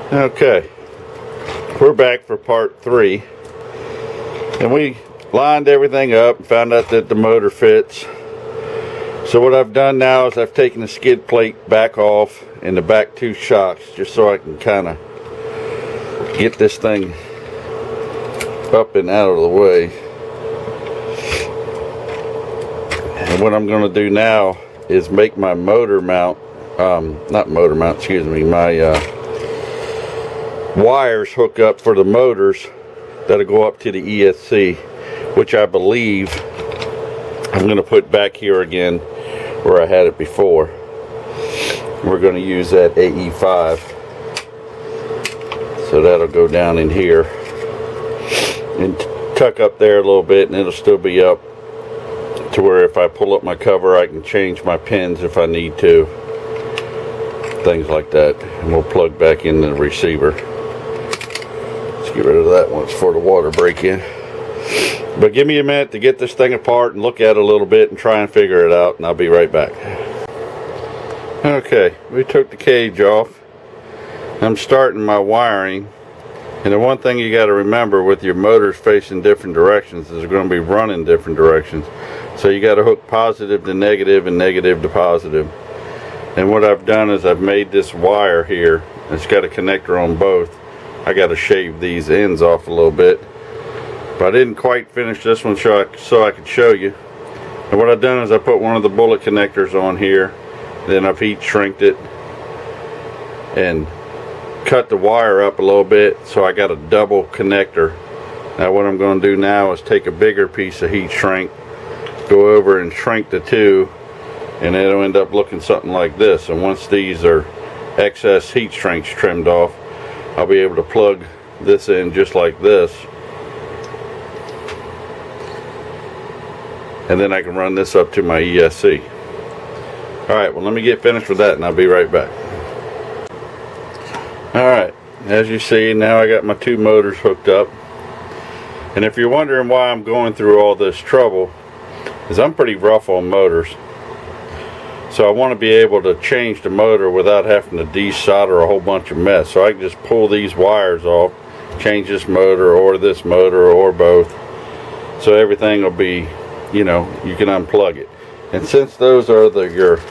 Okay, we're back for part 3, and we lined everything up and found out that the motor fits. So what I've done now is I've taken the skid plate back off and the back 2 shocks just so I can kind of get this thing up and out of the way. And what I'm going to do now is make my motor mount, my wires hook up for the motors that'll go up to the ESC, which I believe I'm going to put back here again where I had it before. We're going to use that AE5, so that'll go down in here and tuck up there a little bit, and it'll still be up to where if I pull up my cover I can change my pins if I need to, things like that. And we'll plug back in the receiver. Let's get rid of that once before the water break in. But give me a minute to get this thing apart and look at it a little bit and try and figure it out, and I'll be right back. Okay, we took the cage off. I'm starting my wiring, and the one thing you got to remember with your motors facing different directions is they're going to be running different directions. So you got to hook positive to negative and negative to positive. And what I've done is I've made this wire here. It's got a connector on both. I got to shave these ends off a little bit, but I didn't quite finish this one so I could show you. And what I've done is I put one of the bullet connectors on here, then I've heat shrinked it and cut the wire up a little bit, so I got a double connector. Now what I'm going to do now is take a bigger piece of heat shrink, go over and shrink the two, and it'll end up looking something like this. And once these are excess heat shrinks trimmed off, I'll be able to plug this in just like this, and then I can run this up to my ESC. Alright, well let me get finished with that and I'll be right back. Alright, as you see, now I got my 2 motors hooked up. And if you're wondering why I'm going through all this trouble, is I'm pretty rough on motors. So I want to be able to change the motor without having to desolder a whole bunch of mess. So I can just pull these wires off, change this motor or this motor or both. So everything will be, you know, you can unplug it. And since those are your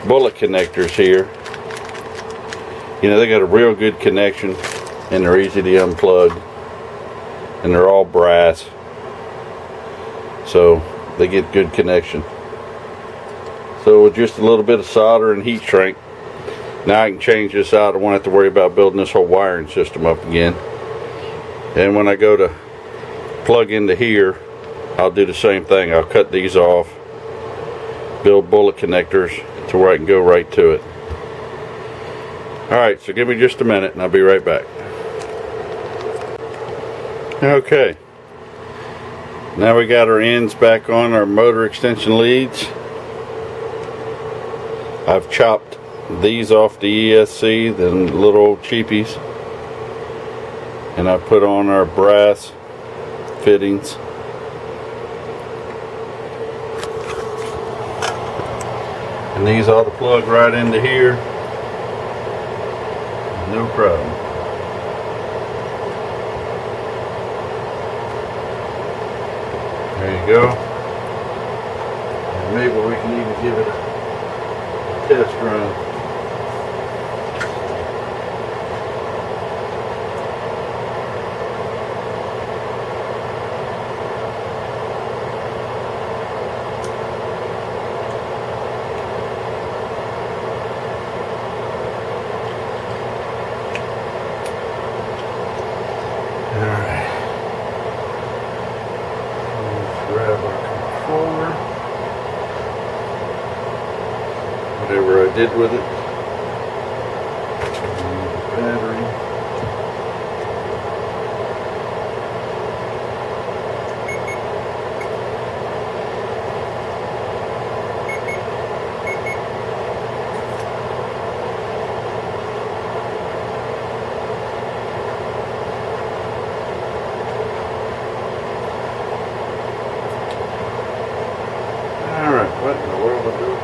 bullet connectors here, you know, they got a real good connection and they're easy to unplug, and they're all brass, so they get good connection. So with just a little bit of solder and heat shrink, now I can change this out. I won't have to worry about building this whole wiring system up again. And when I go to plug into here, I'll do the same thing. I'll cut these off, build bullet connectors to where I can go right to it. Alright, so give me just a minute and I'll be right back. Okay, now we got our ends back on our motor extension leads. I've chopped these off the ESC, the little old cheapies, and I put on our brass fittings. And these ought to plug right into here, no problem. There you go. And maybe we can even give it a test run. Whatever I did with it. Battery. Alright, what in the world am I doing?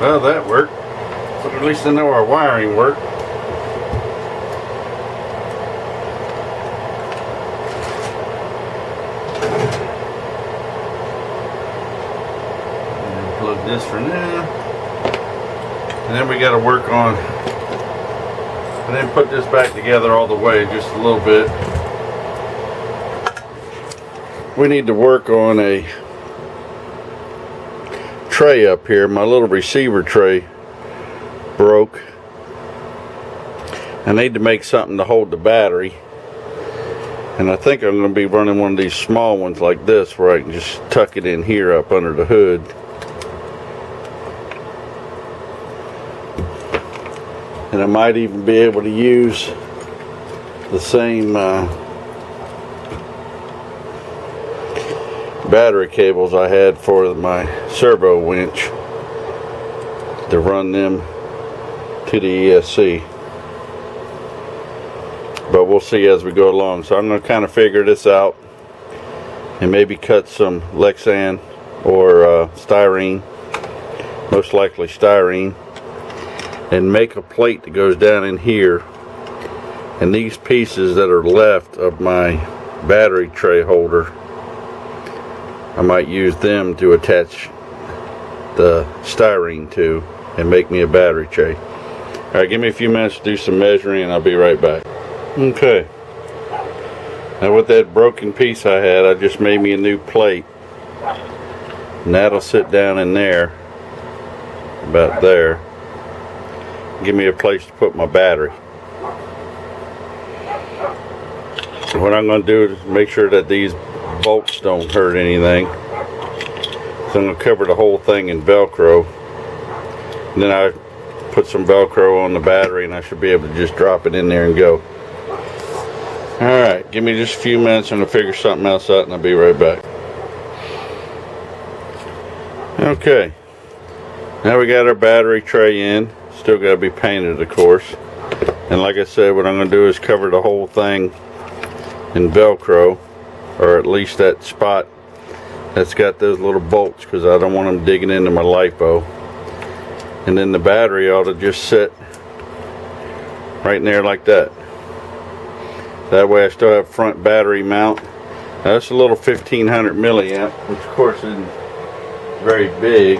Well, that worked. So at least I know our wiring worked. And plug this for now. And then we got to work on, and then put this back together all the way just a little bit. We need to work on a tray up here. My little receiver tray broke. I need to make something to hold the battery, and I think I'm going to be running one of these small ones like this where I can just tuck it in here up under the hood. And I might even be able to use the same battery cables I had for my servo winch to run them to the ESC, but we'll see as we go along. So I'm going to kind of figure this out and maybe cut some Lexan or styrene, most likely styrene, and make a plate that goes down in here, and these pieces that are left of my battery tray holder, I might use them to attach the styrene to and make me a battery tray. Alright, give me a few minutes to do some measuring and I'll be right back. Okay. Now with that broken piece I had, I just made me a new plate. And that'll sit down in there, about there. Give me a place to put my battery. So what I'm going to do is make sure that these bolts don't hurt anything. So I'm going to cover the whole thing in Velcro. And then I put some Velcro on the battery and I should be able to just drop it in there and go. Alright, give me just a few minutes and I'll figure something else out and I'll be right back. Okay. Now we got our battery tray in. Still got to be painted, of course. And like I said, what I'm going to do is cover the whole thing in Velcro, or at least that spot that's got those little bolts, because I don't want them digging into my lipo. And then the battery ought to just sit right in there like that. That way I still have front battery mount. Now that's a little 1500 milliamp, which of course isn't very big,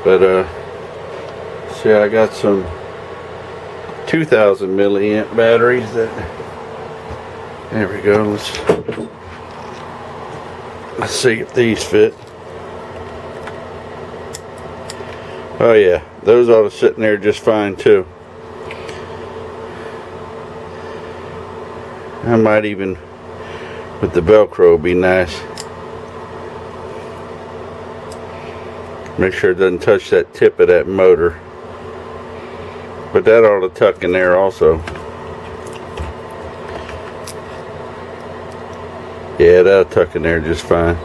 but see, I got some 2000 milliamp batteries that, there we go, let's see if these fit. Oh yeah, those ought to sit in there just fine too. I might even, with the Velcro, be nice. Make sure it doesn't touch that tip of that motor. But that ought to tuck in there also. Yeah, that'll tuck in there just fine.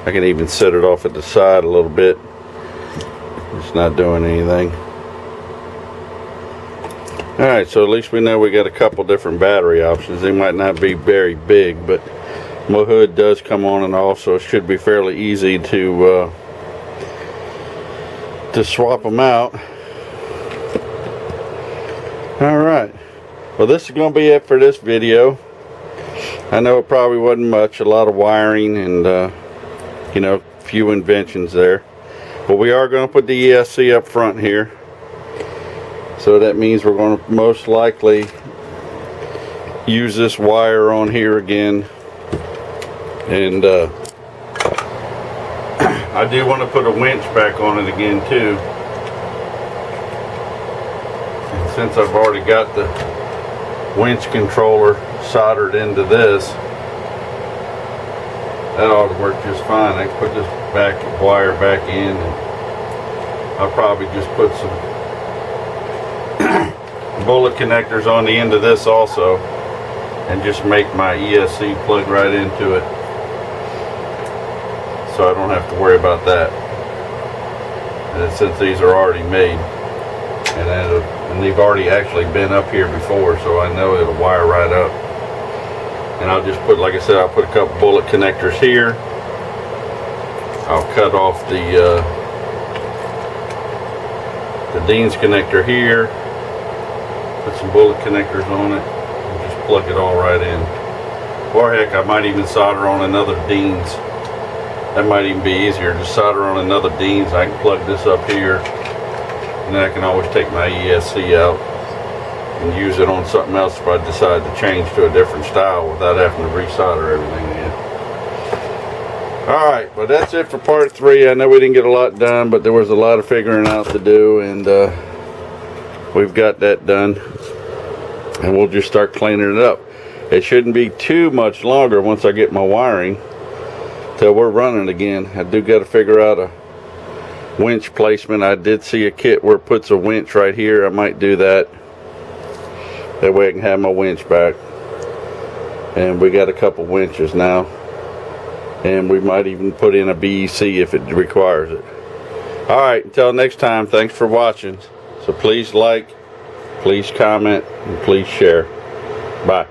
I can even set it off at the side a little bit. It's not doing anything. Alright, so at least we know we got a couple different battery options. They might not be very big, but my hood does come on and off, so it should be fairly easy to swap them out. Alright, well this is going to be it for this video. I know it probably wasn't much, a lot of wiring and you know, a few inventions there. But we are going to put the ESC up front here. So that means we're going to most likely use this wire on here again. And I do want to put a winch back on it again too. And since I've already got the winch controller soldered into this, that ought to work just fine. I can put this wire back in, and I'll probably just put some bullet connectors on the end of this also, and just make my ESC plug right into it, so I don't have to worry about that. And since these are already made, and they've already actually been up here before, so I know it'll wire right up. And I'll just put, like I said, I'll put a couple bullet connectors here. I'll cut off the the Dean's connector here. Put some bullet connectors on it and just plug it all right in. Or heck, I might even solder on another Dean's. That might even be easier. Just solder on another Dean's. I can plug this up here, and then I can always take my ESC out and use it on something else if I decide to change to a different style without having to resolder everything again. Alright, well that's it for part 3. I know we didn't get a lot done, but there was a lot of figuring out to do, and we've got that done. And we'll just start cleaning it up. It shouldn't be too much longer once I get my wiring till we're running again. I do got to figure out a winch placement. I did see a kit where it puts a winch right here. I might do that. That way I can have my winch back. And we got a couple winches now. And we might even put in a BEC if it requires it. Alright, until next time, thanks for watching. So please like, please comment, and please share. Bye.